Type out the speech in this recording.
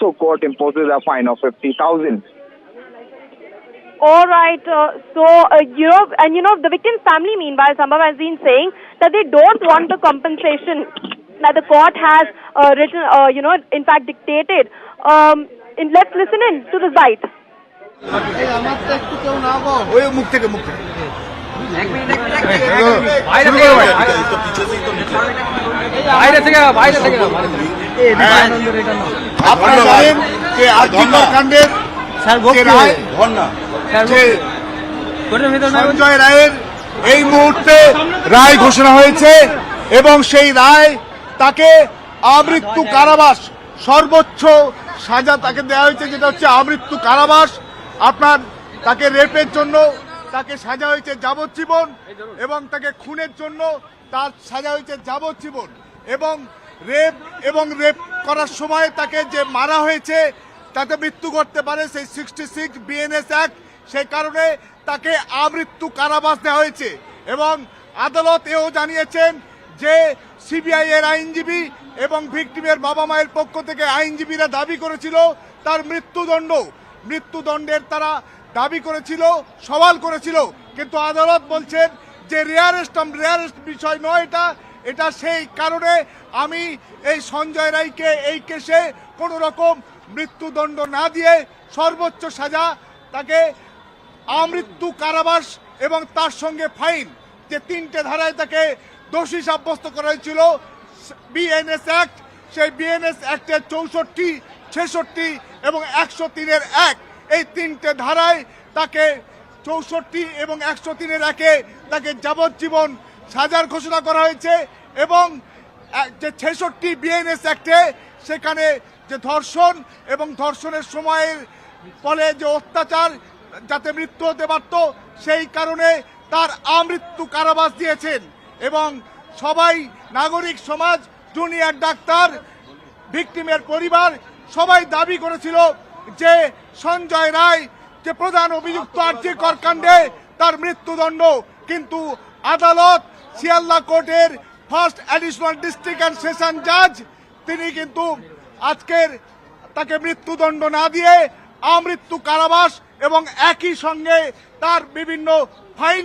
So court imposes a fine of 50,000. All right. The victim's family, meanwhile, Sambhav has been saying that they don't want the compensation that the court has in fact dictated. Let's listen in to this bite. আপনারা জানেন যে আর্থিকর কাণ্ডের সঞ্জয় রায়ের এই মুহূর্তে রায় ঘোষণা হয়েছে এবং সেই রায় তাকে আমৃত্যু কারাবাস, সর্বোচ্চ সাজা তাকে দেওয়া হয়েছে, যেটা হচ্ছে আমৃত্যু কারাবাস। আপনার তাকে রেপের জন্য তাকে সাজা হয়েছে যাবজ্জীবন এবং তাকে খুনের জন্য তার সাজা হয়েছে যাবজ্জীবন এবং রেপ করার সময় তাকে যে মারা হয়েছে তাতে মৃত্যু করতে পারে সেই 66 বিএনএস অ্যাক্ট, সেই কারণে তাকে আমৃত্যু কারাবাস দেওয়া হয়েছে। এবং আদালত এও জানিয়েছেন যে সিবিআই এর আইনজীবী এবং ভিকটিমের বাবা মায়ের পক্ষ থেকে আইনজীবীরা দাবি করেছিল তার মৃত্যুদণ্ডের তারা দাবি করেছিল, সওয়াল করেছিল, কিন্তু আদালত বলছেন যে রেয়ারেস্ট বিষয় নয় এটা সেই কারণে আমি এই সঞ্জয় রায়কে এই কেসে কোনো রকম মৃত্যুদণ্ড না দিয়ে সর্বোচ্চ সাজা তাকে আমৃত্যু কারাবাস এবং তার সঙ্গে ফাইন, যে 3টে ধারায় তাকে দোষী সাব্যস্ত করা হয়েছিল বিএনএস অ্যাক্ট, সেই বিএনএস অ্যাক্টের 64, 66 এবং 103-এর 1, এই 3টে ধারায় তাকে 64 এবং 103-এর 1-এ তাকে যাবজ্জীবন সাজার ঘোষণা করা হয়েছে। এবং যে 66 বিএনএস অ্যাক্টে সেখানে যে ধর্ষণ এবং ধর্ষণের সময়ের ফলে যে অত্যাচার যাতে মৃত্যু হতে পারত সেই কারণে তার আমৃত্যু কারাবাস দিয়েছেন। এবং সবাই, নাগরিক সমাজ, জুনিয়র ডাক্তার, ভিকটিমের পরিবার সবাই দাবি করেছিল যে সঞ্জয় রায় যে প্রধান অভিযুক্ত আর্থিকর কাণ্ডে তার মৃত্যুদণ্ড, কিন্তু আদালত শিয়ালদা কোর্টের first additional district and session জাজ তিনি কিন্তু আজকের তাকে মৃত্যুদণ্ড না দিয়ে আমৃত্যু কারাবাস এবং একই সঙ্গে তার বিভিন্ন ফাইন